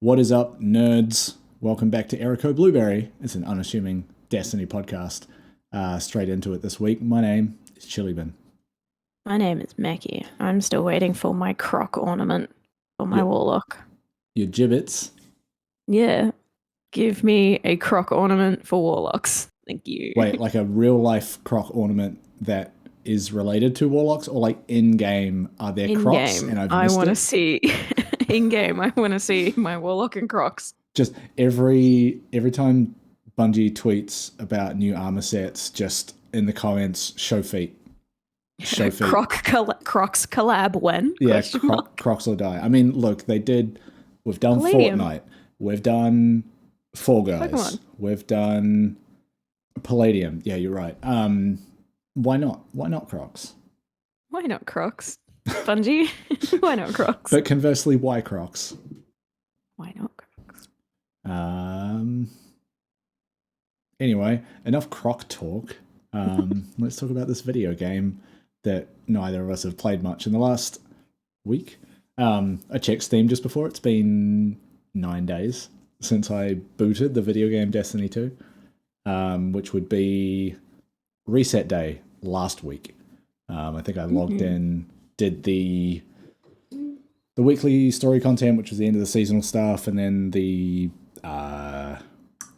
What is up, nerds? Welcome back to Erico Blueberry. It's an unassuming Destiny podcast. Straight into it this week. My name is Chillybin. My name is Meckii. I'm still waiting for my croc ornament for my warlock. Your gibbets. Yeah. Give me a croc ornament for warlocks. Thank you. Wait, like a real life croc ornament that is related to warlocks, or like in game are there crocs? And I want to see in game. I want to see my warlock and crocs. Just every time Bungie tweets about new armor sets, just in the comments, show feet. Show feet. Crocs collab when? Yeah, Crocs or die. I mean, look, we've done Palladium. Fortnite. We've done Fall Guys. Pokemon. We've done Palladium. Yeah, you're right. Why not? Why not Crocs? Why not Crocs? Bungie? Why not Crocs? But conversely, why Crocs? Why not Crocs? Anyway, enough Croc talk. Let's talk about this video game that neither of us have played much in the last week. I checked Steam just before. It's been 9 days since I booted the video game Destiny 2, which would be reset day last week. I think I logged in, did the weekly story content, which was the end of the seasonal stuff, and then the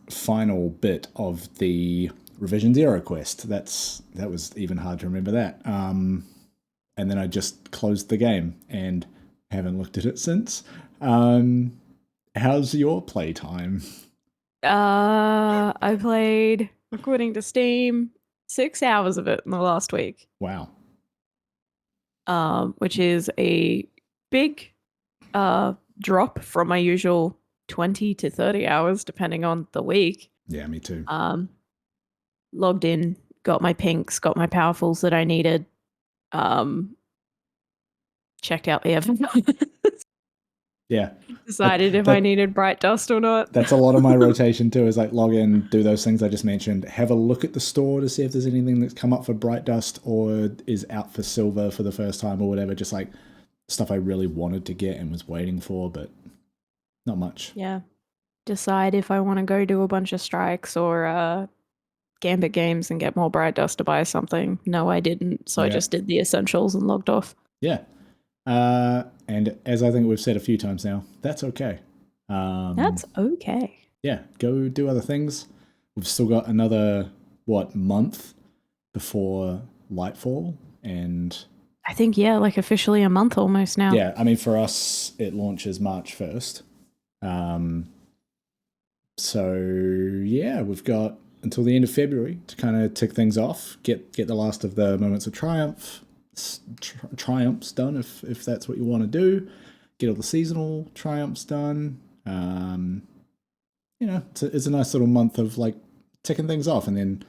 final bit of the Revision Zero quest. That was even hard to remember that. And then I just closed the game and haven't looked at it since. How's your playtime? I played, according to Steam, 6 hours of it in the last week. Wow. Which is a big drop from my usual 20 to 30 hours, depending on the week. Yeah, me too. Logged in, got my pinks, got my powerfuls that I needed. Checked out the event. Yeah. Decided if I needed bright dust or not. That's a lot of my rotation too, is like log in, do those things I just mentioned, have a look at the store to see if there's anything that's come up for bright dust or is out for silver for the first time or whatever. Just like stuff I really wanted to get and was waiting for, but not much. Yeah. Decide if I want to go do a bunch of strikes or Gambit games and get more bright dust to buy something. No, I didn't. So I just did the essentials and logged off. Yeah. And as I think we've said a few times now, that's okay. That's okay. Yeah, go do other things. We've still got another, month before Lightfall, and I think, like officially a month almost now. Yeah, I mean, for us, it launches March 1st. So, yeah, we've got until the end of February to kind of tick things off, get the last of the moments of triumphs done, if that's what you want to do. Get all the seasonal triumphs done. It's a nice little month of like ticking things off, and then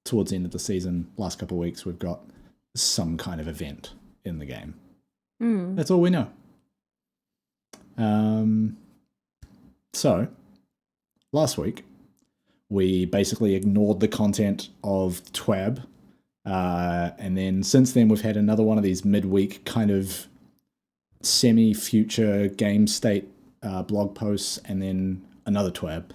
towards the end of the season, last couple of weeks, we've got some kind of event in the game. That's all we know. So last week we basically ignored the content of TWAB, and then since then we've had another one of these midweek kind of semi-future game state blog posts, and then another TWAB.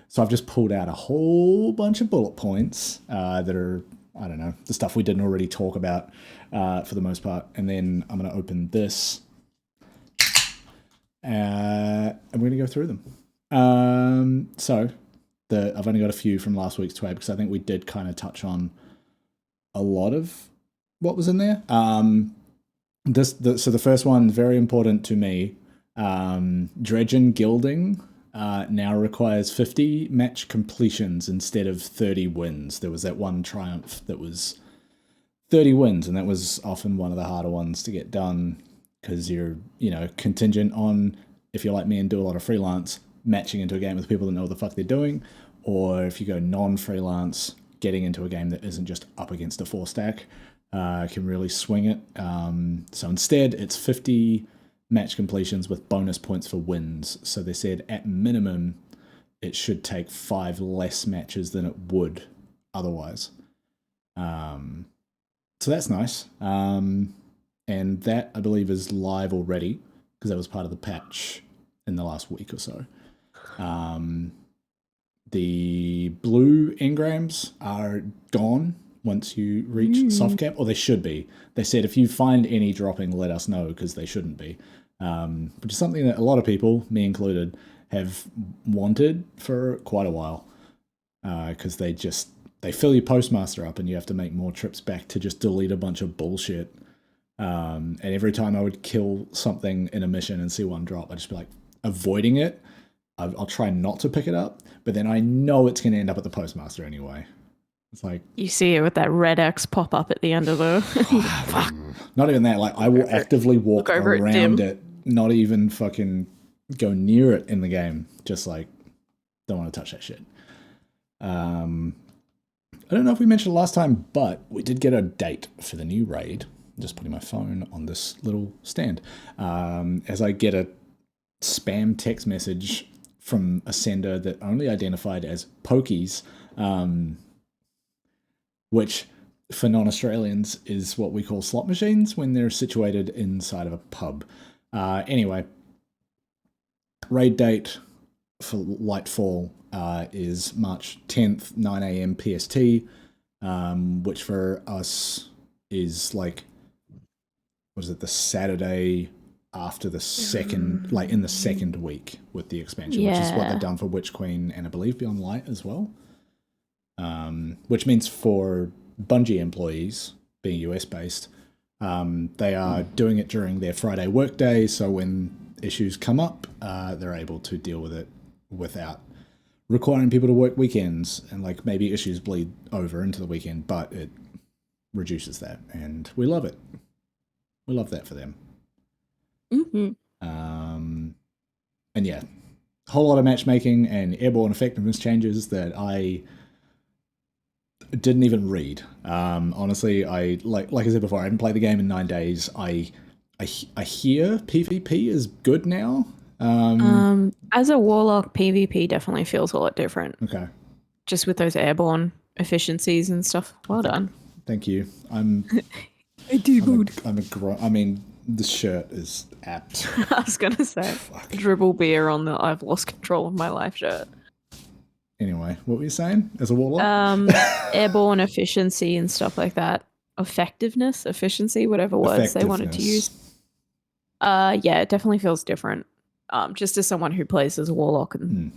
So I've just pulled out a whole bunch of bullet points that are, I don't know, the stuff we didn't already talk about for the most part. And then I'm going to open this and we're going to go through them. So I've only got a few from last week's TWAB because I think we did kind of touch on a lot of what was in there. So the first one, very important to me, Dredgen Gilding now requires 50 match completions instead of 30 wins. There was that one triumph that was 30 wins, and that was often one of the harder ones to get done because you're, contingent on, if you're like me and do a lot of freelance, matching into a game with people that know what the fuck they're doing, or if you go non-freelance, getting into a game that isn't just up against a 4-stack can really swing it. So instead, it's 50 match completions with bonus points for wins. So they said at minimum, it should take 5 less matches than it would otherwise. So that's nice. And that, I believe, is live already because that was part of the patch in the last week or so. The blue engrams are gone once you reach soft cap, or they should be. They said if you find any dropping, let us know, because they shouldn't be. Which is something that a lot of people, me included, have wanted for quite a while. Because they fill your postmaster up and you have to make more trips back to just delete a bunch of bullshit. And every time I would kill something in a mission and see one drop, I'd just be like, avoiding it. I'll try not to pick it up, but then I know it's going to end up at the postmaster anyway. It's like, you see it with that red X pop up at the end of the. Fuck. Not even that. Like, I will actively walk around it, not even fucking go near it in the game. Just like, don't want to touch that shit. I don't know if we mentioned last time, but we did get a date for the new raid. I'm just putting my phone on this little stand. As I get a spam text message from a sender that only identified as Pokies, which for non-Australians is what we call slot machines when they're situated inside of a pub. Anyway, raid date for Lightfall is March 10th, 9 a.m. PST, which for us is like, what is it, the Saturday after the second, like in the second week with the expansion, which is what they've done for Witch Queen and I believe Beyond Light as well. Which means for Bungie employees, being US based, they are doing it during their Friday workday, so when issues come up, they're able to deal with it without requiring people to work weekends, and like maybe issues bleed over into the weekend, but it reduces that, and we love it. We love that for them. Mm-hmm. And yeah, a whole lot of matchmaking and airborne effectiveness changes that I didn't even read. Honestly, I like I said before, I haven't played the game in 9 days. I hear PvP is good now. As a warlock, PvP definitely feels a lot different. Okay. Just with those airborne efficiencies and stuff. Well done. Thank you. I'm I mean, the shirt is apt. I was gonna say, dribble beer on the "I've lost control of my life" shirt. Anyway, what were you saying as a warlock? Airborne efficiency and stuff like that. Effectiveness, efficiency, whatever words they wanted to use. Yeah, it definitely feels different. Just as someone who plays as a warlock and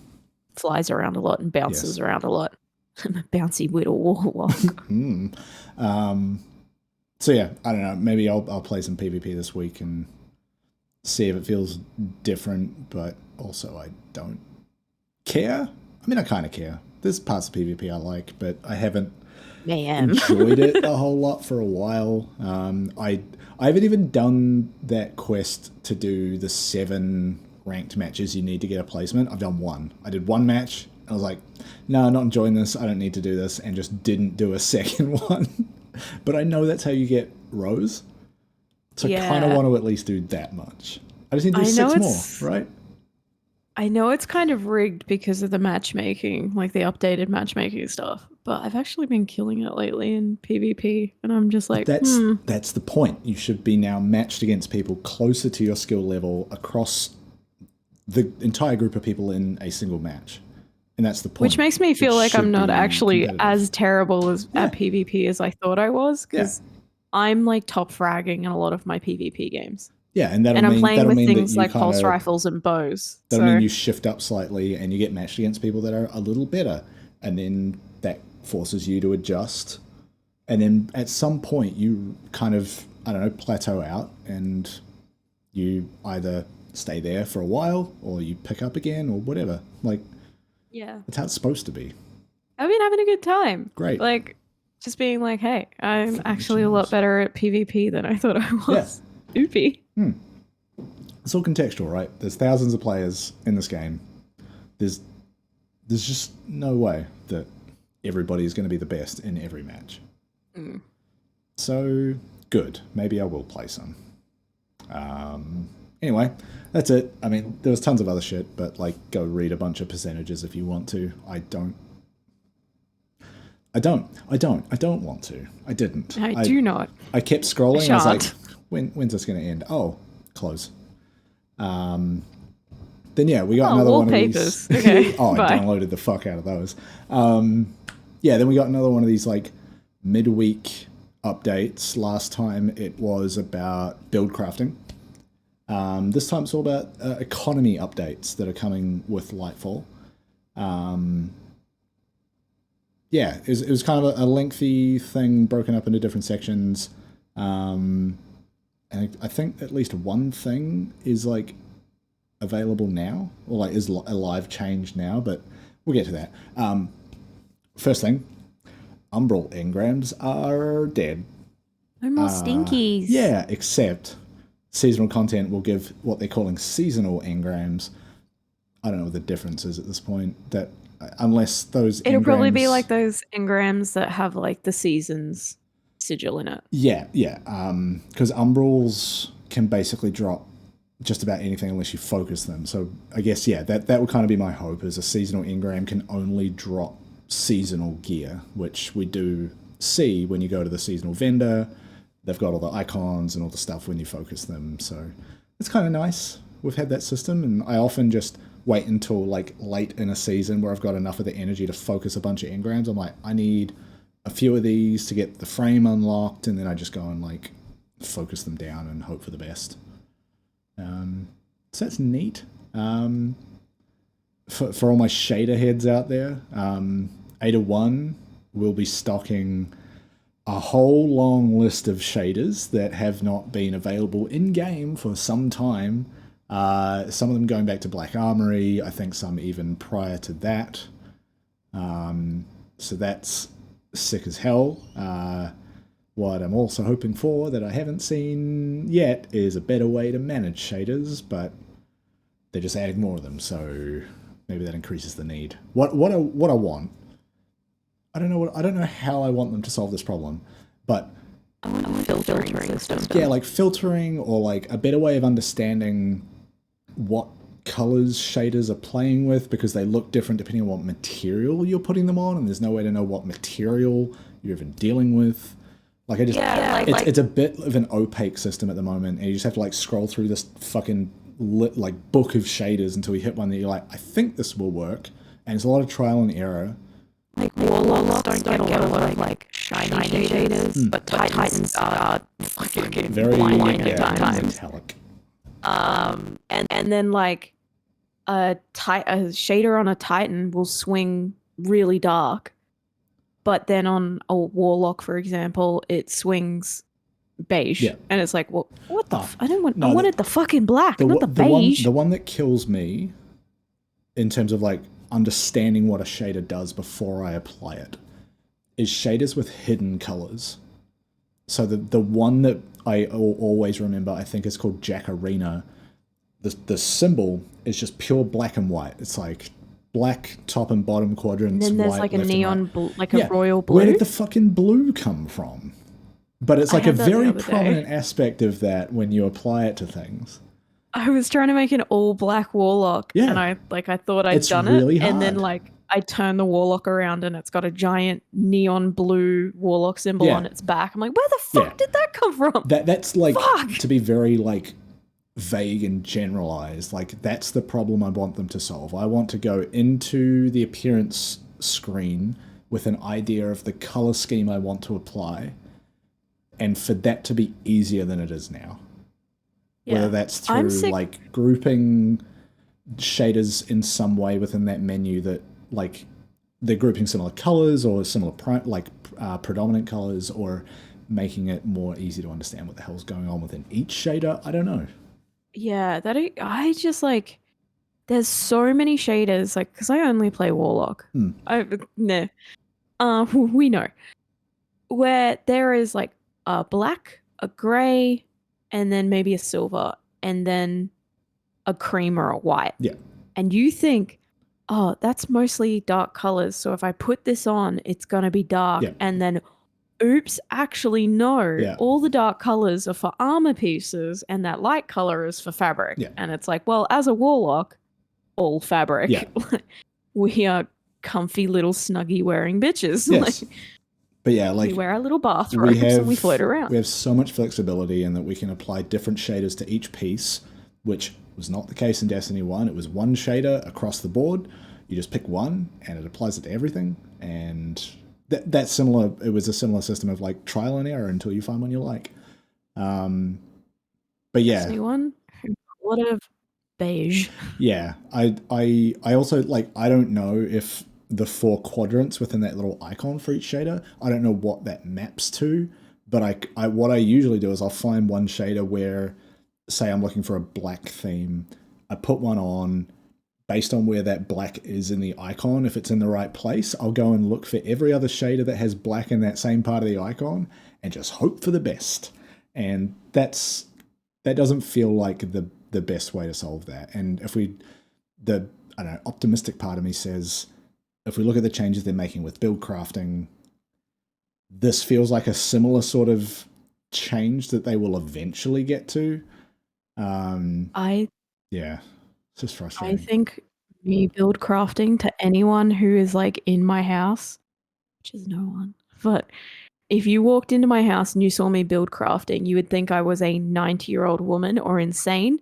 flies around a lot and bounces around a lot. I'm a bouncy little warlock. So yeah, I don't know. Maybe I'll play some PvP this week and see if it feels different, but also I don't care. I mean, I kind of care. There's parts of PvP I like, but I haven't enjoyed it a whole lot for a while. I haven't even done that quest to do the 7 ranked matches you need to get a placement. I've done 1. I did 1 match. I was like, no, I'm not enjoying this. I don't need to do this, and just didn't do a second one. But I know that's how you get rows. So I kind of want to at least do that much. I just need to do 6 more, right? I know it's kind of rigged because of the matchmaking, like the updated matchmaking stuff. But I've actually been killing it lately in PvP, and I'm just like, that's the point. You should be now matched against people closer to your skill level across the entire group of people in a single match. And that's the point. Which makes me feel like I'm not actually as terrible at PvP as I thought I was, because I'm like top fragging in a lot of my PvP games. Yeah, and I'm playing with things like pulse rifles and bows. That'll mean you shift up slightly and you get matched against people that are a little better, and then that forces you to adjust. And then at some point you kind of, I don't know, plateau out, and you either stay there for a while or you pick up again or whatever. Like, yeah, that's how it's supposed to be. I've been having a good time. Great. Like, just being like, hey, I'm actually a lot better at PvP than I thought I was. Yeah. Oopie. It's all contextual, right? There's thousands of players in this game. There's just no way that everybody is going to be the best in every match. So, good. Maybe I will play some. Anyway, that's it. I mean, there was tons of other shit, but like, go read a bunch of percentages if you want to. I don't want to. I didn't. I do not. I kept scrolling. I was like, when's this going to end? Oh, close. Then yeah, we got another one of wallpapers. these. Okay, I bye. downloaded the fuck out of those. Yeah, then we got another one of these like midweek updates. Last time it was about build crafting. This time it's all about economy updates that are coming with Lightfall. Yeah, it was kind of a lengthy thing broken up into different sections. And I think at least one thing is like available now, or like is a live change now, but we'll get to that. First thing, Umbral engrams are dead. No more stinkies. Yeah, except seasonal content will give what they're calling seasonal engrams. I don't know what the difference is at this point. That unless those it'll probably be like those engrams that have like the seasons sigil in it. Yeah. Because Umbrals can basically drop just about anything unless you focus them. So I guess that would kind of be my hope, is a seasonal engram can only drop seasonal gear, which we do see when you go to the seasonal vendor. They've got all the icons and all the stuff when you focus them. So it's kind of nice. We've had that system, and I often just wait until like late in a season where I've got enough of the energy to focus a bunch of engrams. I'm like, I need a few of these to get the frame unlocked, and then I just go and like focus them down and hope for the best. So that's neat. For all my shader heads out there, Ada 1 will be stocking a whole long list of shaders that have not been available in-game for some time. Some of them going back to Black Armory, I think some even prior to that. So that's sick as hell. What I'm also hoping for that I haven't seen yet is a better way to manage shaders, but they're just adding more of them, so maybe that increases the need. What I want, I don't know how I want them to solve this problem, but I want a filtering system. Yeah, like filtering, or like a better way of understanding what colors shaders are playing with, because they look different depending on what material you're putting them on, and there's no way to know what material you're even dealing with. Like I just, it's a bit of an opaque system at the moment, and you just have to like scroll through this fucking like book of shaders until you hit one that you're like, I think this will work, and it's a lot of trial and error. Like Warlocks don't get a lot of like shiny shaders, but Titans are fucking very blinding at times. Metallic. And then like a shader on a Titan will swing really dark, but then on a Warlock, for example, it swings beige, and it's like, well, what the? I wanted the fucking black, not the beige. The one that kills me, in terms of like understanding what a shader does before I apply it, is shaders with hidden colors. So the one that I always remember, I think, is called Jack Arena. The symbol is just pure black and white. It's like black top and bottom quadrants. And then there's white, like a neon blue, like a royal blue. Where did the fucking blue come from? But it's like a very prominent aspect of that when you apply it to things. I was trying to make an all black Warlock, and I thought I'd done it, and then like I turn the Warlock around and it's got a giant neon blue Warlock symbol on its back. I'm like, where the fuck did that come from? That's like, to be very like vague and generalized, like that's the problem I want them to solve. I want to go into the appearance screen with an idea of the color scheme I want to apply, and for that to be easier than it is now. Whether that's through like grouping shaders in some way within that menu that like they're grouping similar colors or similar predominant colors, or making it more easy to understand what the hell's going on within each shader. I don't know. Yeah, I just like, there's so many shaders, like, because I only play Warlock. We know. Where there is like a black, a grey, and then maybe a silver, and then a cream or a white. Yeah. And you think, oh, that's mostly dark colors, so if I put this on, it's going to be dark. Yeah. And then, oops, actually, no. All the dark colors are for armor pieces, and that light color is for fabric. Yeah. And it's like, well, as a Warlock, all fabric. Yeah. We are comfy little snuggy wearing bitches. Yes. But yeah, like we wear our little bathrobes and we float around. We have so much flexibility in that we can apply different shaders to each piece which was not the case in Destiny 1. It was one shader across the board. You just pick one, and it applies it to everything. And that's similar. It was a similar system of like trial and error until you find one you like. But yeah, Destiny 1, a lot of beige. Yeah, I also like, I don't know if the 4 quadrants within that little icon for each shader, I don't know what that maps to, but I what I usually do is I'll find one shader where, say I'm looking for a black theme, I put one on based on where that black is in the icon. If it's in the right place, I'll go and look for every other shader that has black in that same part of the icon and just hope for the best. And that doesn't feel like the best way to solve that. And if I don't know, optimistic part of me says, if we look at the changes they're making with build crafting, this feels like a similar sort of change that they will eventually get to. Yeah, it's just frustrating. I think me build crafting to anyone who is like in my house, which is no one, but if you walked into my house and you saw me build crafting, you would think I was a 90-year-old woman or insane,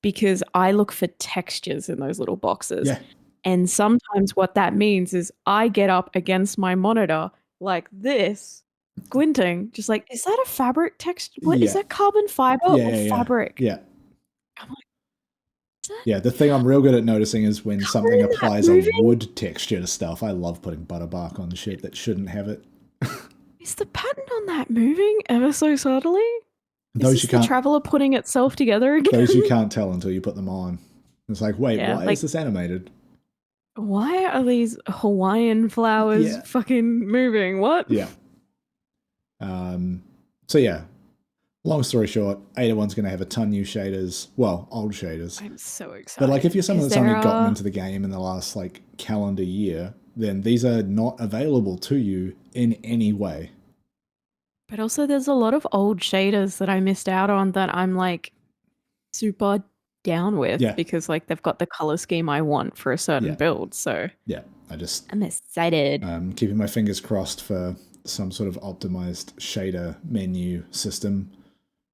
because I look for textures in those little boxes. Yeah. And sometimes what that means is I get up against my monitor like this, squinting, just like, is that a fabric texture? What is that, carbon fiber or fabric? Yeah. I'm like, is that? Yeah, the thing I'm real good at noticing is when something applies a wood texture to stuff. I love putting butterbark on shit that shouldn't have it. Is the pattern on that moving ever so subtly? Those is this the Traveler putting itself together again? Those you can't tell until you put them on. It's like, wait, why is this animated? Why are these Hawaiian flowers fucking moving? What? Yeah. So yeah, long story short, Ada 1's going to have a ton new shaders. Well, old shaders. I'm so excited. But like, if you're someone that's only gotten into the game in the last like calendar year, then these are not available to you in any way. But also there's a lot of old shaders that I missed out on that I'm like super down with, because like they've got the color scheme I want for a certain build. So yeah, I'm excited. Keeping my fingers crossed for some sort of optimized shader menu system.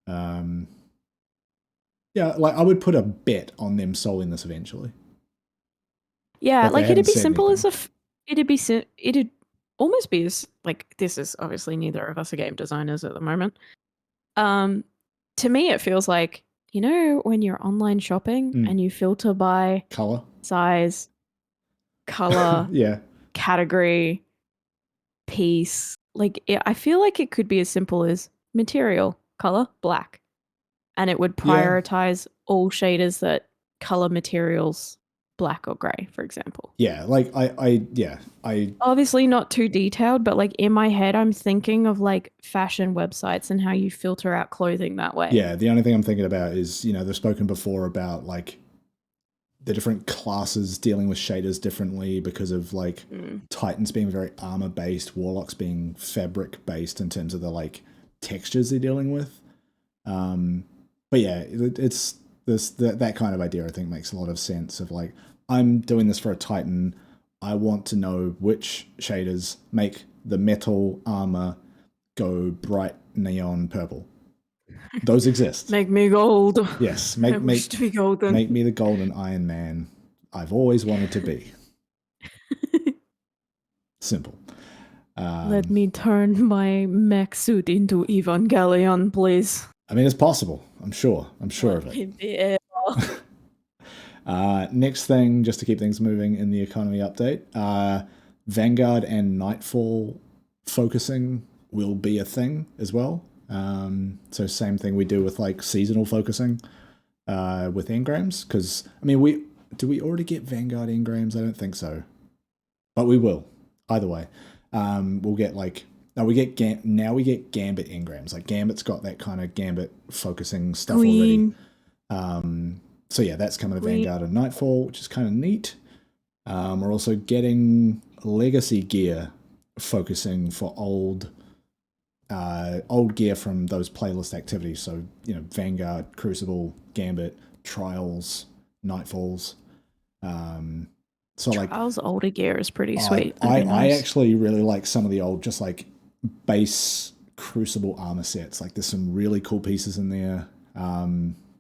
Yeah, like I would put a bet on them solving this eventually. Yeah, like it'd be simple as it'd almost be as like, this is obviously neither of us are game designers at the moment. To me it feels like, you know, when you're online shopping and you filter by color, size, color, category, piece, like I feel like it could be as simple as material, color, black, and it would prioritize all shaders that color materials black or gray, for example. Yeah, like I obviously not too detailed, but like in my head I'm thinking of like fashion websites and how you filter out clothing that way. Yeah, the only thing I'm thinking about is, you know, they've spoken before about like the different classes dealing with shaders differently because of like Titans being very armor based, Warlocks being fabric based in terms of the like textures they're dealing with. But yeah, it's that kind of idea I think makes a lot of sense of like, I'm doing this for a Titan. I want to know which shaders make the metal armor go bright neon purple. Those exist. Make me gold. Yes, I wish to be golden. Make me the golden Iron Man I've always wanted to be. Simple. Let me turn my mech suit into Evangelion, please. I mean, it's possible. I'm sure of it. Next thing, just to keep things moving in the economy update, Vanguard and Nightfall focusing will be a thing as well. So same thing we do with like seasonal focusing with engrams, because I mean, do we already get Vanguard engrams? I don't think so, but we will either way. We'll get like we get Gambit engrams. Like Gambit's got that kind of Gambit focusing stuff already. So yeah, that's coming to Vanguard and Nightfall, which is kind of neat. We're also getting legacy gear focusing for old gear from those playlist activities. So, you know, Vanguard, Crucible, Gambit, Trials, Nightfalls. So like Trials older gear is pretty sweet. I actually really like some of the old just like base Crucible armor sets. Like there's some really cool pieces in there.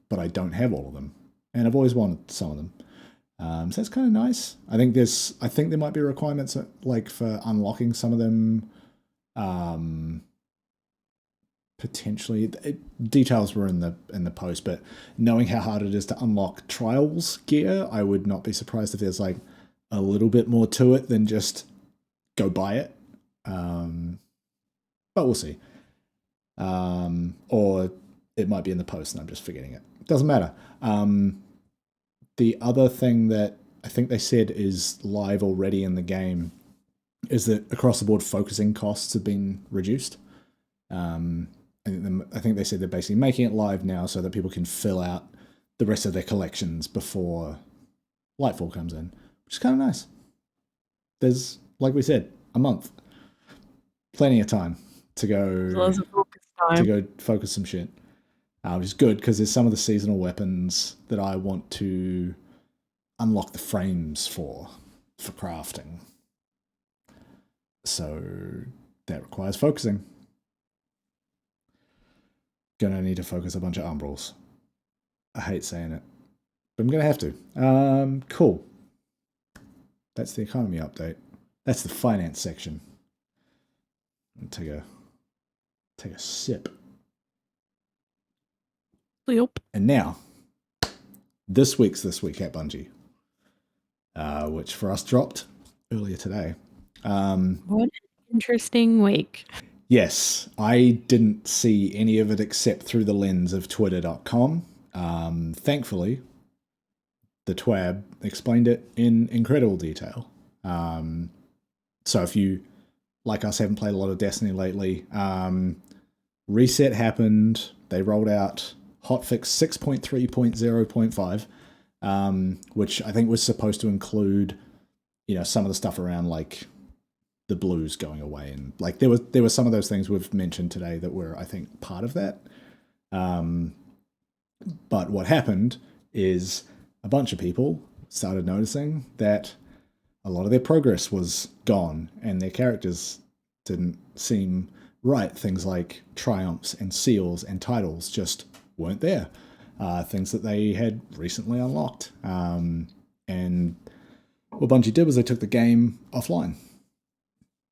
but I don't have all of them, and I've always wanted some of them. So that's kind of nice. I think there might be requirements like for unlocking some of them. Potentially, details were in the post, but knowing how hard it is to unlock trials gear, I would not be surprised if there's like a little bit more to it than just go buy it. But we'll see. Or it might be in the post and I'm just forgetting it. Doesn't matter. The other thing that I think they said is live already in the game is that across the board focusing costs have been reduced. I think they said they're basically making it live now so that people can fill out the rest of their collections before Lightfall comes in, which is kind of nice. There's, like we said, a month. Plenty of time to go focus some shit. Which is good because there's some of the seasonal weapons that I want to unlock the frames for crafting. So that requires focusing. Gonna need to focus a bunch of umbrals. I hate saying it, but I'm gonna have to. Cool. That's the economy update. That's the finance section. Take a sip. Yep. And now, this week at Bungie, which for us dropped earlier today. What an interesting week. Yes, I didn't see any of it except through the lens of twitter.com. Thankfully, the TWAB explained it in incredible detail. So if you, like us, haven't played a lot of Destiny lately, reset happened. They rolled out hotfix 6.3.0.5, which I think was supposed to include, some of the stuff around like the blues going away, and like there were some of those things we've mentioned today that were, I think, part of that. But what happened is a bunch of people started noticing that a lot of their progress was gone and their characters didn't seem right. Things like triumphs and seals and titles just weren't there. Things that they had recently unlocked. And what Bungie did was they took the game offline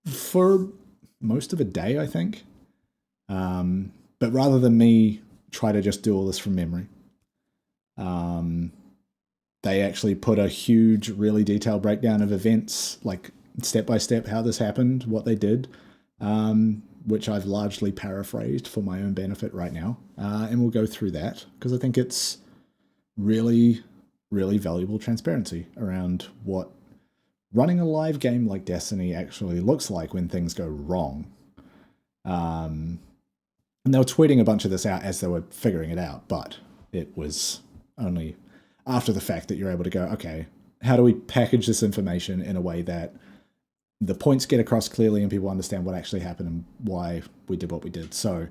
for most of a day, I think. But rather than me try to just do all this from memory, they actually put a huge, really detailed breakdown of events, like step by step how this happened, what they did, which I've largely paraphrased for my own benefit right now. And we'll go through that because I think it's really, really valuable transparency around what running a live game like Destiny actually looks like when things go wrong. And they were tweeting a bunch of this out as they were figuring it out, but it was only after the fact that you're able to go, okay, how do we package this information in a way that the points get across clearly and people understand what actually happened and why we did what we did. So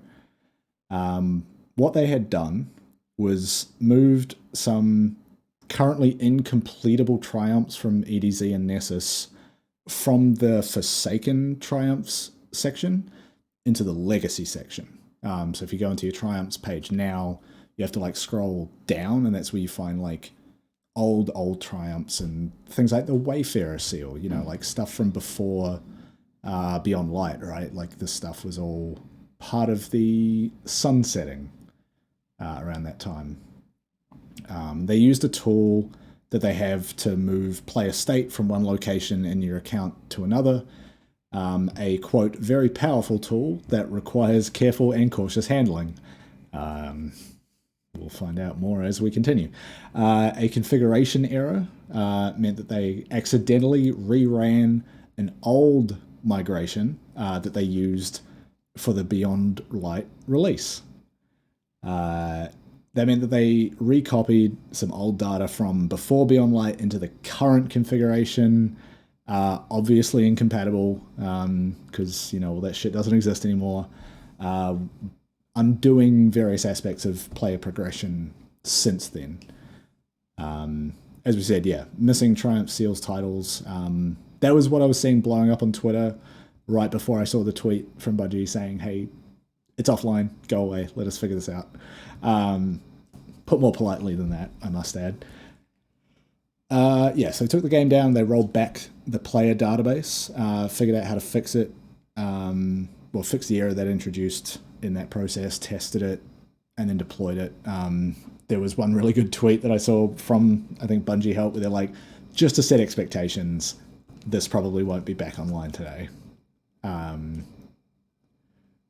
what they had done was moved some currently incompletable triumphs from EDZ and Nessus from the Forsaken Triumphs section into the Legacy section. So if you go into your Triumphs page now, you have to like scroll down, and that's where you find like old Triumphs and things like the Wayfarer seal, like stuff from before Beyond Light, right? Like this stuff was all part of the sunsetting around that time. They used a tool that they have to move player state from one location in your account to another. A, quote, very powerful tool that requires careful and cautious handling. We'll find out more as we continue. A configuration error meant that they accidentally reran an old migration that they used for the Beyond Light release. That meant that they recopied some old data from before Beyond Light into the current configuration. Obviously incompatible because, all that shit doesn't exist anymore. Undoing various aspects of player progression since then. As we said, missing Triumph Seals titles. That was what I was seeing blowing up on Twitter right before I saw the tweet from Bungie saying, hey, it's offline, go away, let us figure this out. put more politely than that, I must add. So they took the game down, they rolled back the player database, figured out how to fix it, fix the error that introduced in that process, tested it, and then deployed it. There was one really good tweet that I saw from, I think, Bungie Help, where they're like, just to set expectations, this probably won't be back online today.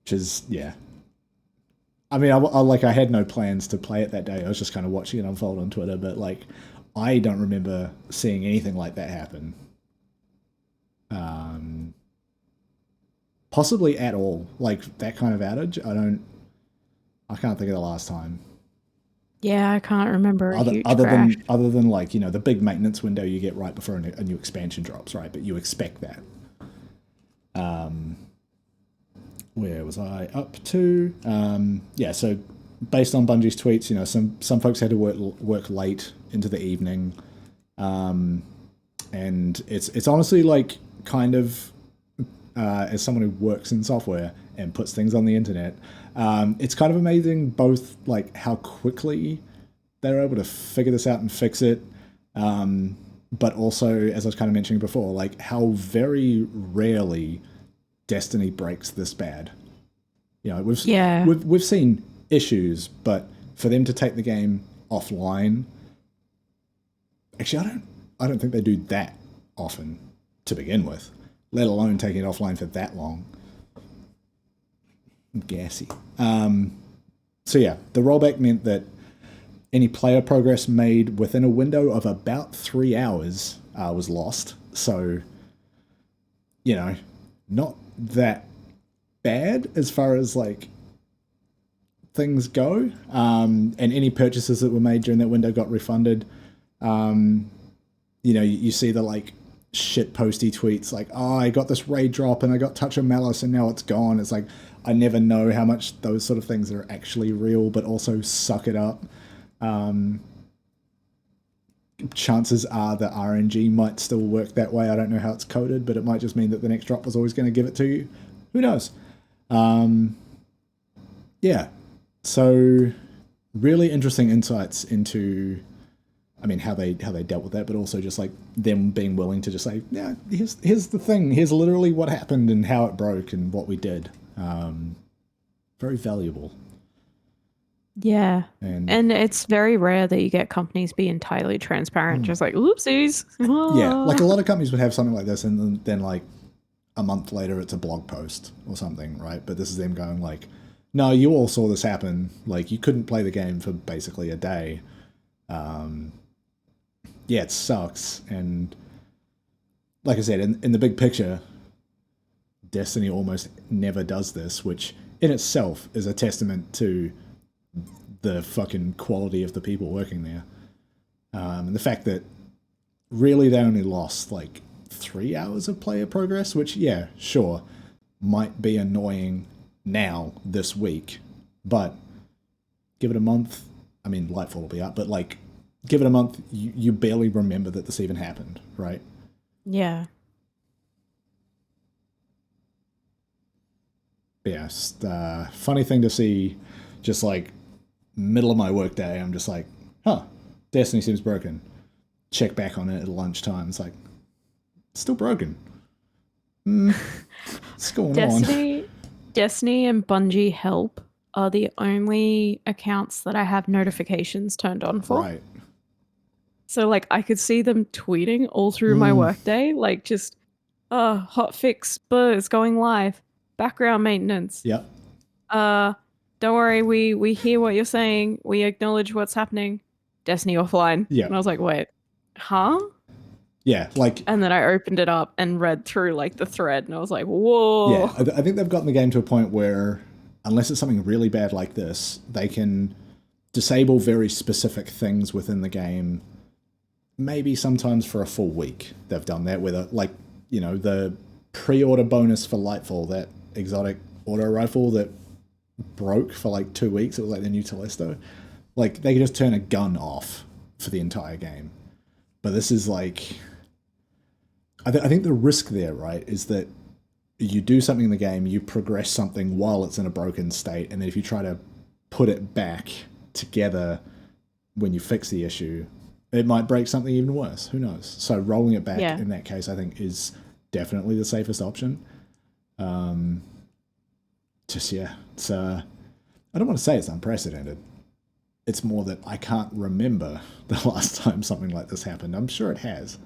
Which is, yeah. I mean, I had no plans to play it that day. I was just kind of watching it unfold on Twitter, but like, I don't remember seeing anything like that happen. Possibly at all. Like, that kind of outage, I can't think of the last time. Yeah, I can't remember other than like, the big maintenance window you get right before a new expansion drops, right? But you expect that. Where was I up to? So based on Bungie's tweets, some folks had to work late into the evening, and it's honestly like kind of as someone who works in software and puts things on the internet, it's kind of amazing both like how quickly they're able to figure this out and fix it, but also, as I was kind of mentioning before, like how very rarely Destiny breaks this bad. We've seen issues, but for them to take the game offline, actually, I don't think they do that often to begin with, let alone taking it offline for that long. Gassy. The rollback meant that any player progress made within a window of about 3 hours was lost. So, not that bad as far as like things go. And any purchases that were made during that window got refunded. You see the like shit posty tweets like, oh, I got this raid drop and I got Touch of Malice and now it's gone. It's like, I never know how much those sort of things are actually real, but also suck it up. Chances are the RNG might still work that way. I don't know how it's coded, but it might just mean that the next drop was always going to give it to you. Who knows? So really interesting insights into, how they dealt with that, but also just like them being willing to just say, yeah, here's the thing. Here's literally what happened and how it broke and what we did. Very valuable. Yeah. And it's very rare that you get companies be entirely transparent, just like, oopsies. Yeah, like a lot of companies would have something like this and then like a month later it's a blog post or something, right? But this is them going like, no, you all saw this happen. Like, you couldn't play the game for basically a day. It sucks. And like I said, in the big picture, Destiny almost never does this, which in itself is a testament to the fucking quality of the people working there. And the fact that really they only lost like 3 hours of player progress, which, yeah, sure, might be annoying now this week, but give it a month. Lightfall will be up, but like, give it a month, you barely remember that this even happened, right? Yeah. Yeah, just funny thing to see, just like middle of my workday, I'm just like, Destiny seems broken. Check back on it at lunchtime. It's like, it's still broken. What's going on? Destiny and Bungie Help are the only accounts that I have notifications turned on for. Right. So like I could see them tweeting all through my workday, like just, hotfix buzz going live, background maintenance. Yep. Don't worry, we hear what you're saying. We acknowledge what's happening. Destiny offline. Yeah. And I was like, wait, huh? Yeah, like... And then I opened it up and read through like the thread and I was like, whoa. Yeah, I think they've gotten the game to a point where, unless it's something really bad like this, they can disable very specific things within the game. Maybe sometimes for a full week they've done that, where the pre-order bonus for Lightfall, that exotic auto rifle that broke for like 2 weeks, it was like the new Telesto. Like, they could just turn a gun off for the entire game. But this is like... I think the risk there, right, is that you do something in the game, you progress something while it's in a broken state, and then if you try to put it back together when you fix the issue, it might break something even worse. Who knows? So rolling it back in that case, I think, is definitely the safest option. It's I don't want to say it's unprecedented. It's more that I can't remember the last time something like this happened. I'm sure it has.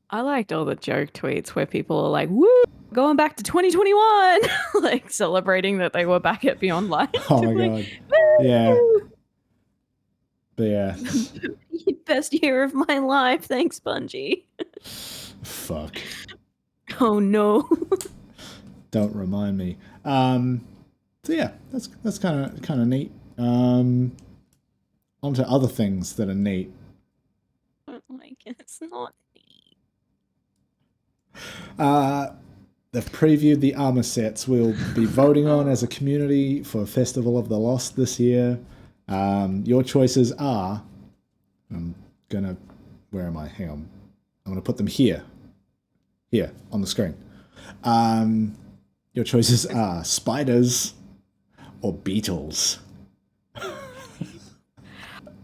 I liked all the joke tweets where people are like, woo, going back to 2021, like celebrating that they were back at Beyond Light. Oh my God. Woo! Yeah. But yeah. Best year of my life. Thanks, Bungie. Fuck. Oh no. Don't remind me. So yeah, that's kind of neat. On to other things that are neat. Like, it's not neat. They've previewed the armor sets we'll be voting on as a community for Festival of the Lost this year. Your choices are... Where am I? Hang on. I'm going to put them here. Here, on the screen. Your choices are spiders or beetles.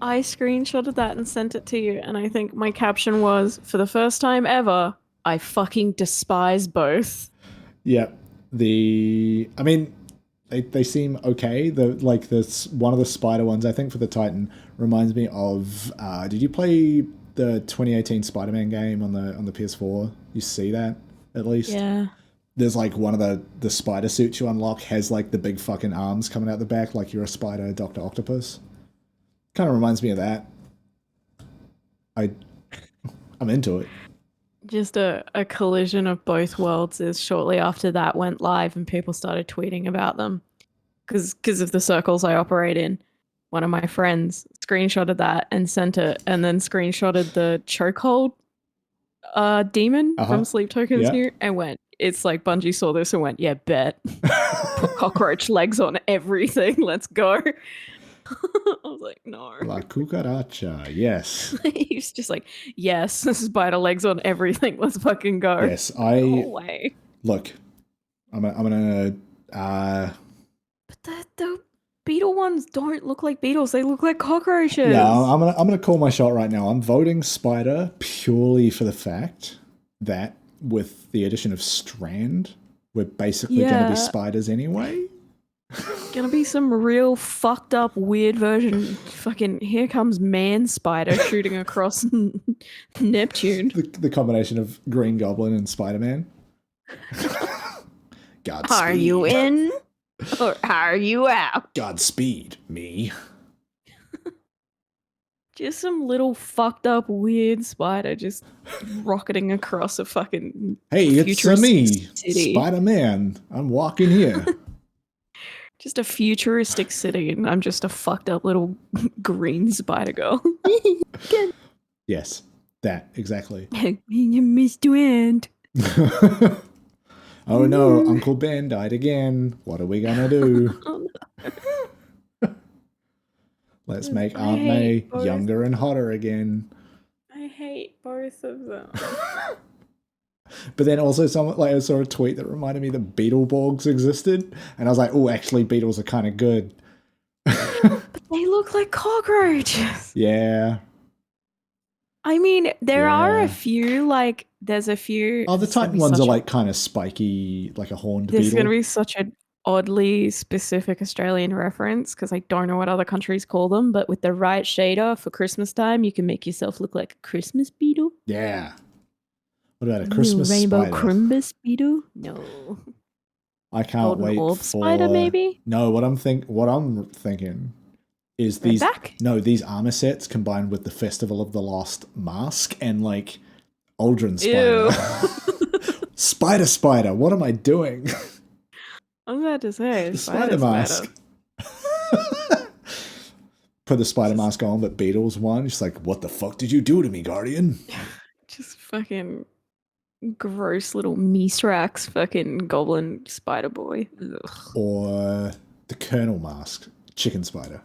I screenshotted that and sent it to you, and I think my caption was, for the first time ever, I fucking despise both. Yeah. I mean, they seem okay. This one of the spider ones, I think for the Titan, reminds me of did you play the 2018 Spider-Man game on the PS4? You see that at least? Yeah. There's like one of the spider suits you unlock has like the big fucking arms coming out the back, like you're a spider Dr. Octopus. Kind of reminds me of that. I'm into it. Just a collision of both worlds is shortly after that went live and people started tweeting about them. Because of the circles I operate in. One of my friends screenshotted that and sent it, and then screenshotted the chokehold demon from Sleep Tokens here and went, it's like Bungie saw this and went, yeah, bet. Put cockroach legs on everything. Let's go. I was like, no. La cucaracha, yes. He's just like, yes, spider legs on everything. Let's fucking go. Yes, no way. Look, I'm gonna. But the beetle ones don't look like beetles. They look like cockroaches. Yeah, I'm gonna call my shot right now. I'm voting spider purely for the fact that with the addition of Strand, we're basically gonna be spiders anyway. Gonna be some real fucked up weird version. Fucking here comes man spider shooting across Neptune. The combination of Green Goblin and Spider-Man. Godspeed. Are you in or are you out? Godspeed, me. Just some little fucked up weird spider just rocketing across a fucking hey, it's me, city. Spider-Man. I'm walking here. Just a futuristic city, and I'm just a fucked up little green spider girl. Yes, that, exactly. Mr. Ant. Oh no, Uncle Ben died again. What are we gonna do? Oh, no. Let's make Aunt May younger and hotter again. I hate both of them. But then also I saw a tweet that reminded me that Beetleborgs existed, and I was like, oh, actually beetles are kind of good. But they look like cockroaches. Yeah. I mean, there are a few, like, there's a few... Oh, the Titan ones are like kind of spiky, like a horned beetle. This is going to be such an oddly specific Australian reference, because I don't know what other countries call them, but with the right shader for Christmas time, you can make yourself look like a Christmas beetle. Yeah. What about a Christmas rainbow spider? Crimbus beetle? No. I can't Golden wait orb for spider, maybe? No, what I'm thinking is these armor sets combined with the Festival of the Lost mask and like Aldrin spider. Spider, what am I doing? I'm about to say the spider mask. Put the spider mask on, but Beetle's one. She's like, what the fuck did you do to me, Guardian? Just fucking gross little Misrax fucking goblin spider boy. Ugh. Or the Colonel mask, chicken spider.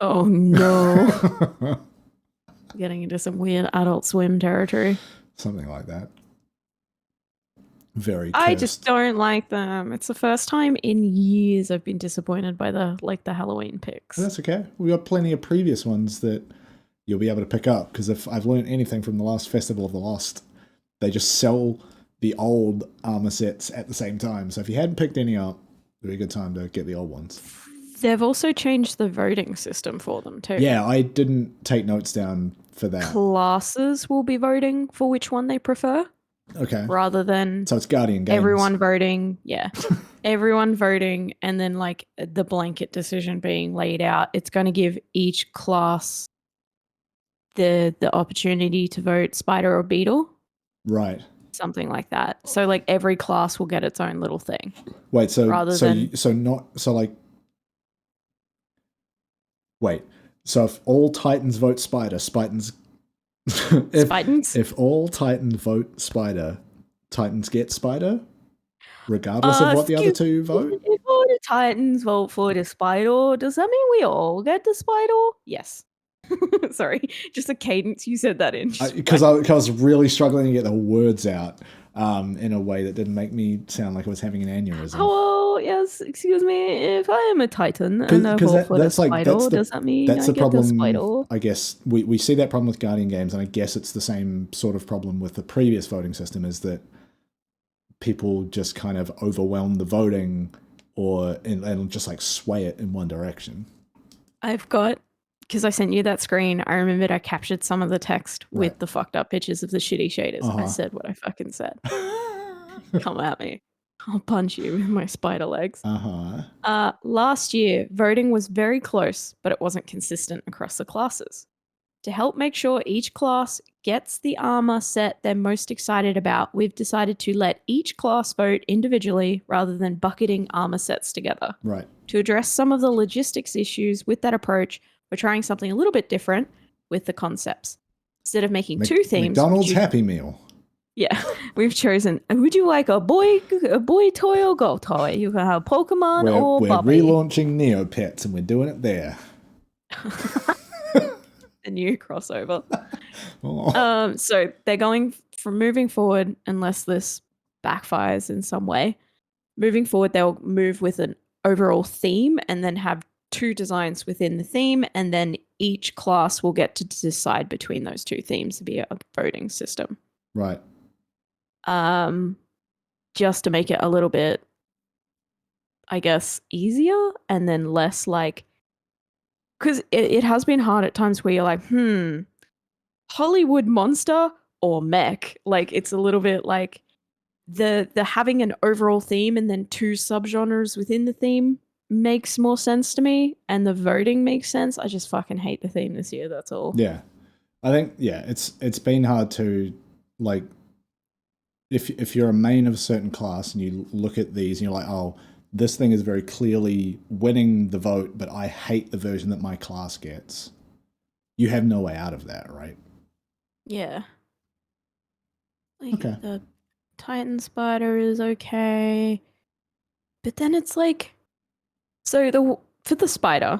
Oh no. Getting into some weird Adult Swim territory. Something like that. very cursed. I just don't like them. It's the first time in years I've been disappointed by the Halloween picks. That's okay. We got plenty of previous ones that you'll be able to pick up, because if I've learned anything from the last Festival of the Lost, they just sell the old armor sets at the same time. So if you hadn't picked any up, it'd be a good time to get the old ones. They've also changed the voting system for them too. Yeah, I didn't take notes down for that. Classes will be voting for which one they prefer. Okay. Rather than so it's Guardian Games. Everyone voting, yeah. Everyone voting, and then like the blanket decision being laid out. It's going to give each class the opportunity to vote spider or beetle. Right. Something like that. So like every class will get its own little thing. Wait, so if all Titans vote spider, if all Titans vote spider, Titans get spider, regardless of what the other two vote? If all the Titans vote for the spider, does that mean we all get the spider? Yes. Sorry, just a cadence you said that in. Because I was really struggling to get the words out in a way that didn't make me sound like I was having an aneurysm. Oh, yes, excuse me. If I am a Titan and I vote for the spider, does that mean I get the spider? I guess we see that problem with Guardian Games, and I guess it's the same sort of problem with the previous voting system, is that people just kind of overwhelm the voting and just like sway it in one direction. I've got... Because I sent you that screen, I remembered I captured some of the text with the fucked up pictures of the shitty shaders. I said what I fucking said. Come at me. I'll punch you with my spider legs. Last year, voting was very close, but it wasn't consistent across the classes. To help make sure each class gets the armor set they're most excited about, we've decided to let each class vote individually rather than bucketing armor sets together. Right. To address some of the logistics issues with that approach, we're trying something a little bit different with the concepts. Instead of making two themes... McDonald's Happy Meal. Yeah, we've chosen, would you like a boy toy or girl toy? You can have Pokemon or Bobby. We're relaunching Neopets, and we're doing it there. The new crossover. So they're going from moving forward, unless this backfires in some way, moving forward, they'll move with an overall theme and then have two designs within the theme, and then each class will get to decide between those two themes via a voting system. Right. Just to make it a little bit, I guess, easier, and then less like... Because it has been hard at times where you're like, Hollywood monster or mech? Like, it's a little bit like the having an overall theme and then two subgenres within the theme makes more sense to me, and the voting makes sense. I just fucking hate the theme this year, that's all. Yeah. I think, it's been hard to, like, if you're a main of a certain class and you look at these and you're like, oh, this thing is very clearly winning the vote, but I hate the version that my class gets. You have no way out of that, right? Yeah. Like, okay. The Titan Spider is okay. But then it's like... So for the spider,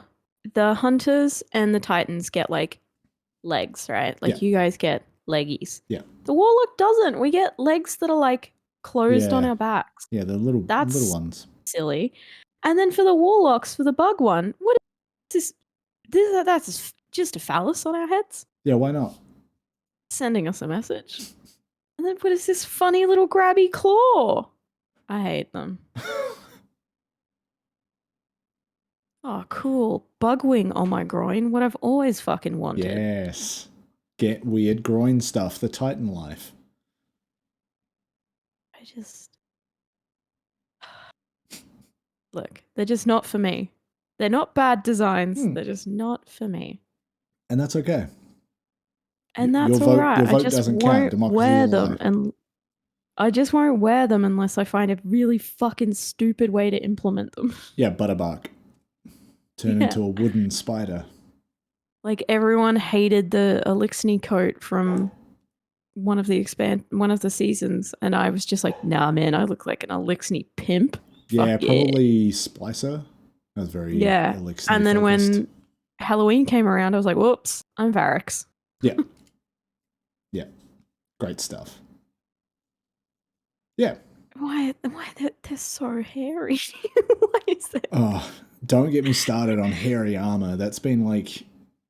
the hunters and the Titans get like legs, right? Like you guys get leggies. Yeah. The warlock doesn't. We get legs that are like closed on our backs. Yeah, the little ones. Silly. And then for the warlocks, for the bug one, what is this? That's just a phallus on our heads? Yeah, why not? Sending us a message. And then what is this funny little grabby claw? I hate them. Oh, cool. Bug wing on my groin. What I've always fucking wanted. Yes. Get weird groin stuff. The Titan life. Look, they're just not for me. They're not bad designs. They're just not for me. And that's okay. And that's all right. I just won't wear them. And I just won't wear them unless I find a really fucking stupid way to implement them. Yeah, Butterbark. Turn into a wooden spider. Like, everyone hated the Elixir coat from one of the seasons, and I was just like, nah, man, I look like an Elixir pimp. Yeah, probably Splicer. That was very Elixir. And then when Halloween came around, I was like, whoops, I'm Varix. Yeah. Yeah. Great stuff. Yeah. Why they're so hairy? Why is that? Oh, don't get me started on hairy armor. That's been like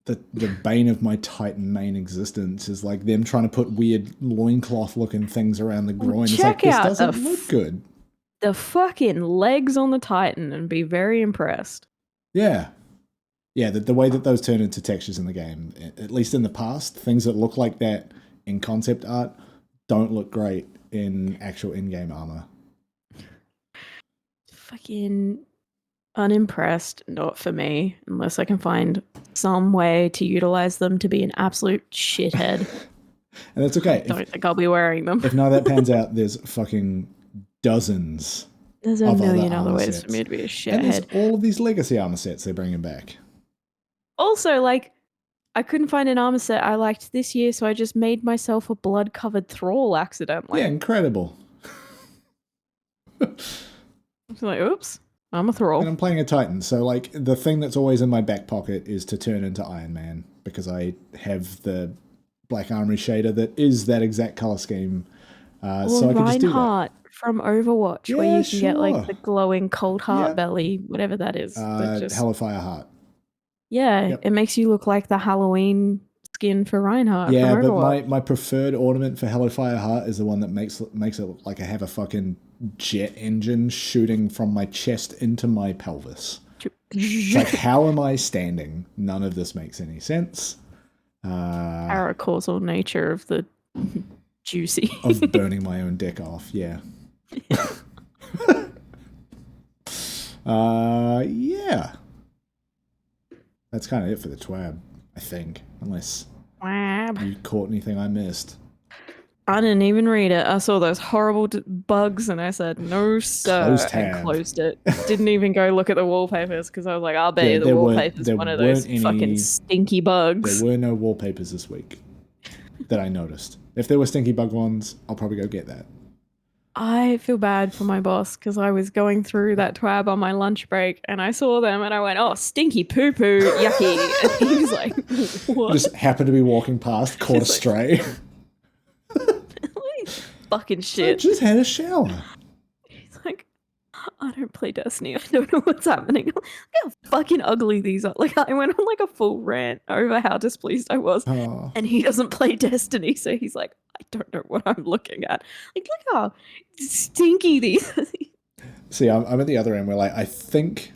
the bane of my Titan main existence, is like them trying to put weird loincloth looking things around the groin. It's like, this doesn't look good. The fucking legs on the Titan and be very impressed. Yeah. Yeah, the way that those turn into textures in the game, at least in the past, things that look like that in concept art don't look great in actual in-game armor. Fucking unimpressed, not for me, unless I can find some way to utilize them to be an absolute shithead. And that's okay. I don't think I'll be wearing them. If none of that pans out, there's fucking dozens. There's a million other ways for me to be a shithead. And there's all of these legacy armor sets they're bringing back. Also, like, I couldn't find an armor set I liked this year, so I just made myself a blood-covered thrall accidentally. Yeah, incredible. I was like, oops, I'm a thrall. And I'm playing a Titan, so like the thing that's always in my back pocket is to turn into Iron Man, because I have the Black Armory shader that is that exact color scheme. So I can just do that. Reinhardt from Overwatch, where you can get like the glowing cold heart belly, whatever that is. Hellfire Heart. Yeah, it makes you look like the Halloween skin for Reinhardt. Yeah, but my preferred ornament for Hellfire Heart is the one that makes it look like I have a fucking jet engine shooting from my chest into my pelvis. It's like, how am I standing? None of this makes any sense. Paracausal nature of the juicy. Of burning my own dick off, yeah. Yeah. That's kind of it for the TWAB, I think. Unless you caught anything I missed. I didn't even read it. I saw those horrible bugs and I said, no, sir, and closed it. Didn't even go look at the wallpapers because I was like, I'll bet you the wallpaper's one of those fucking stinky bugs. There were no wallpapers this week that I noticed. If there were stinky bug ones, I'll probably go get that. I feel bad for my boss because I was going through that TWAB on my lunch break and I saw them and I went, oh, stinky poo-poo, yucky. And he was like, what? Just happened to be walking past, caught a stray. Fucking shit. I just had a shower. He's like, I don't play Destiny. I don't know what's happening. Look how fucking ugly these are. Like, I went on like a full rant over how displeased I was. Oh. And he doesn't play Destiny, so he's like, I don't know what I'm looking at. Like, look how stinky these are. See, I'm at the other end where, like, I think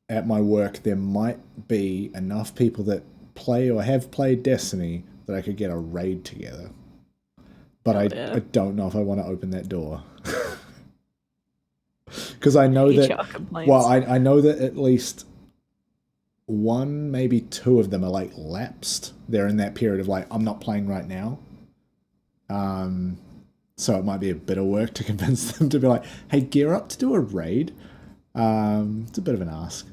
at my work there might be enough people that play or have played Destiny that I could get a raid together. But I don't know if I want to open that door. Because I know I know that at least one, maybe two of them are like lapsed. They're in that period of like, I'm not playing right now. So it might be a bit of work to convince them to be like, hey, gear up to do a raid. It's a bit of an ask.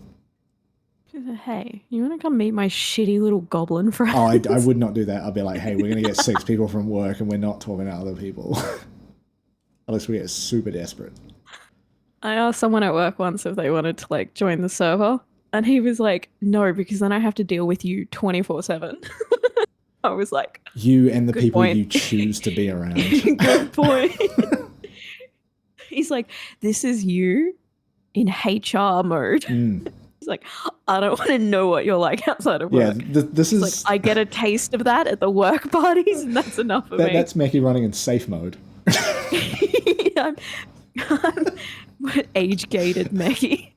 Hey, you want to come meet my shitty little goblin friends? Oh, I would not do that. I'd be like, hey, we're going to get 6 people from work and we're not talking to other people. Unless we get super desperate. I asked someone at work once if they wanted to like join the server. And he was like, no, because then I have to deal with you 24/7. I was like, you and the people you choose to be around. Good point. He's like, this is you in HR mode. He's like, I don't want to know what you're like outside of work. Yeah, this is like, I get a taste of that at the work parties, and that's enough for me. That's Meckii running in safe mode. I'm age-gated Meckii.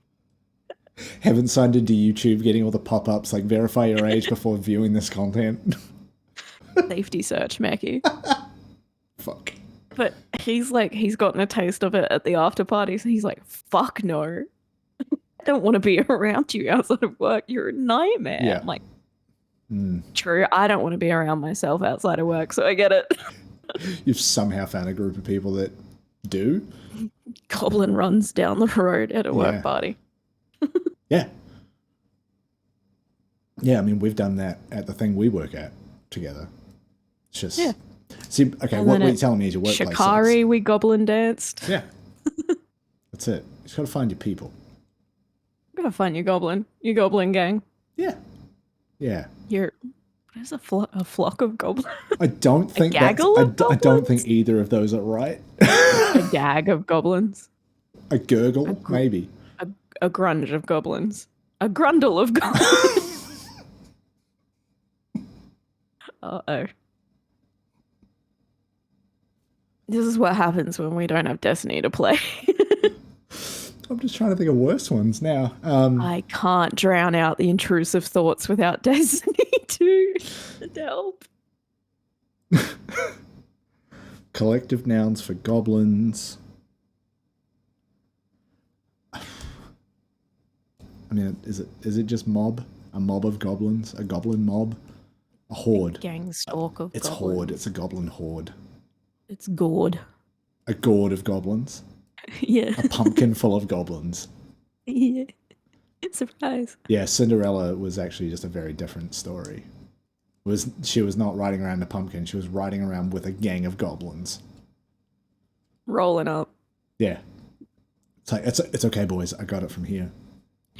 Haven't signed into YouTube, getting all the pop-ups like verify your age before viewing this content. Safety search Meckii. Fuck. But he's like, he's gotten a taste of it at the after parties, and he's like, fuck no. I don't want to be around you outside of work. You're a nightmare. Yeah. I'm like, true, I don't want to be around myself outside of work, so I get it. You've somehow found a group of people that do. Goblin runs down the road at a work party. Yeah. Yeah, I mean, we've done that at the thing we work at together. It's just... Yeah. See, okay, what you're telling me is your workplace Shikari, we goblin danced. Yeah. That's it. You just got to find your people. You gotta find your goblin gang. Yeah. Yeah. Your There's a flock of goblins. I don't think that's. I don't think either of those are right. A gag of goblins. A gurgle, maybe. A grunge of goblins. A grundle of goblins. Uh-oh. This is what happens when we don't have Destiny to play. I'm just trying to think of worse ones now. I can't drown out the intrusive thoughts without Destiny to help. Collective nouns for goblins. I mean, is it just mob? A mob of goblins? A goblin mob? A horde? A gang stalk of It's goblins. horde. It's a goblin horde. It's gourd. A gourd of goblins? Yeah. A pumpkin full of goblins? Yeah. Surprise. Yeah, Cinderella was actually just a very different story. She was not riding around a pumpkin. She was riding around with a gang of goblins. Rolling up. Yeah. It's like, it's okay, boys. I got it from here.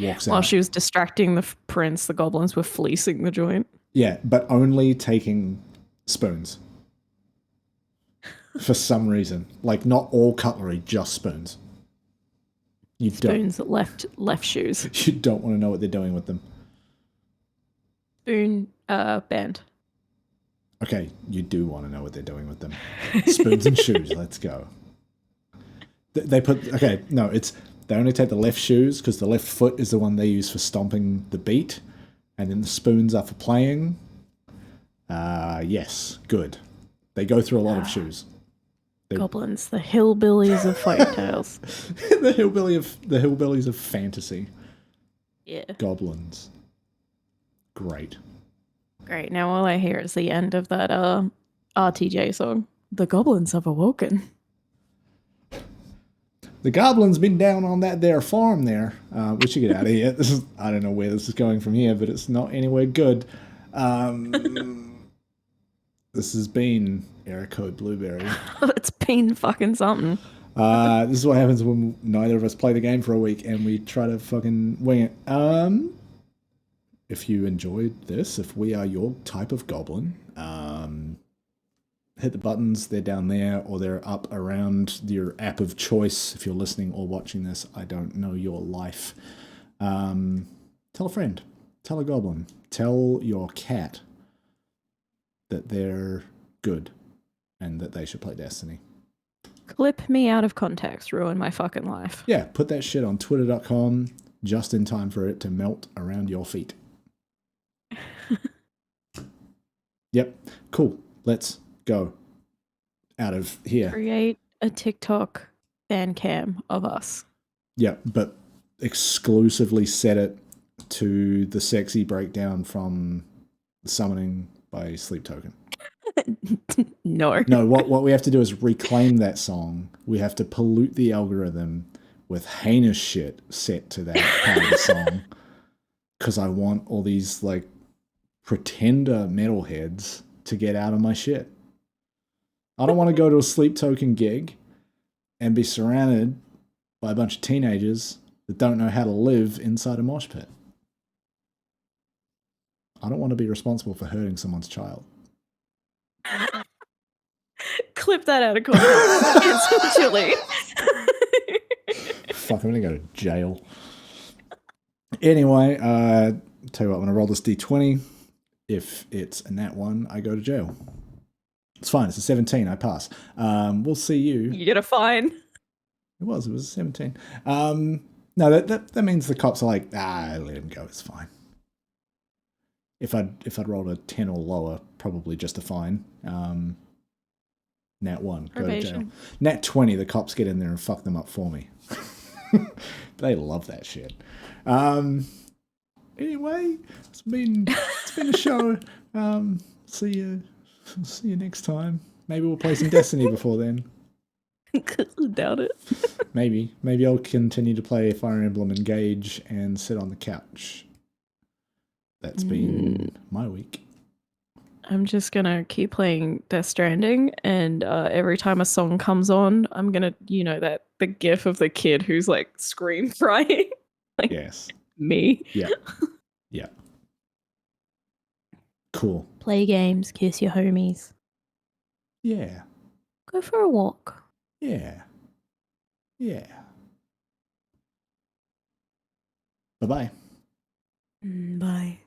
Walks out. While she was distracting the prince, the goblins were fleecing the joint. Yeah, but only taking spoons. For some reason. Like, not all cutlery, just spoons. Spoons at left shoes. You don't want to know what they're doing with them. Spoon band. Okay, you do want to know what they're doing with them. Spoons and shoes, let's go. They only take the left shoes because the left foot is the one they use for stomping the beat, and then the spoons are for playing. Yes, good. They go through a lot of shoes. Goblins, the hillbillies of folk tales. the hillbillies of fantasy. Yeah. Goblins. Great. Now all I hear is the end of that RTJ song. The goblins have awoken. The goblins been down on that there farm there. We should get out of here. I don't know where this is going from here, but it's not anywhere good. This has been Error Code Blueberry. It's been fucking something. This is what happens when neither of us play the game for a week and we try to fucking wing it. If you enjoyed this, if we are your type of goblin, hit the buttons. They're down there or they're up around your app of choice. If you're listening or watching this, I don't know your life. Tell a friend. Tell a goblin. Tell your cat that they're good and that they should play Destiny. Clip me out of context, ruin my fucking life. Yeah, put that shit on twitter.com just in time for it to melt around your feet. Yep, cool. Let's go out of here. Create a TikTok fan cam of us. Yeah, but exclusively set it to the sexy breakdown from Summoning by Sleep Token. No. No, what we have to do is reclaim that song. We have to pollute the algorithm with heinous shit set to that part of the song. Because I want all these, like, pretender metalheads to get out of my shit. I don't want to go to a Sleep Token gig and be surrounded by a bunch of teenagers that don't know how to live inside a mosh pit. I don't want to be responsible for hurting someone's child. Clip that out of context. It's chilly. Fuck, I'm gonna go to jail. Anyway, tell you what, when I roll this d20, if it's a nat 1, I go to jail. It's fine, it's a 17, I pass. We'll see you. You get a fine. It was a 17. No, that means the cops are like, let him go, it's fine. If I'd rolled a 10 or lower, probably just a fine. Nat 1, go to jail. Nat 20, the cops get in there and fuck them up for me. They love that shit. Anyway, it's been a show. See you next time. Maybe we'll play some Destiny before then. Doubt it. Maybe I'll continue to play Fire Emblem Engage and sit on the couch. That's been my week. I'm just gonna keep playing Death Stranding, and every time a song comes on, I'm gonna, the gif of the kid who's like scream crying. Like, yes. Me. Yeah. Yeah. Cool. Play games, kiss your homies. Yeah. Go for a walk. Yeah. Yeah. Bye-bye. Bye.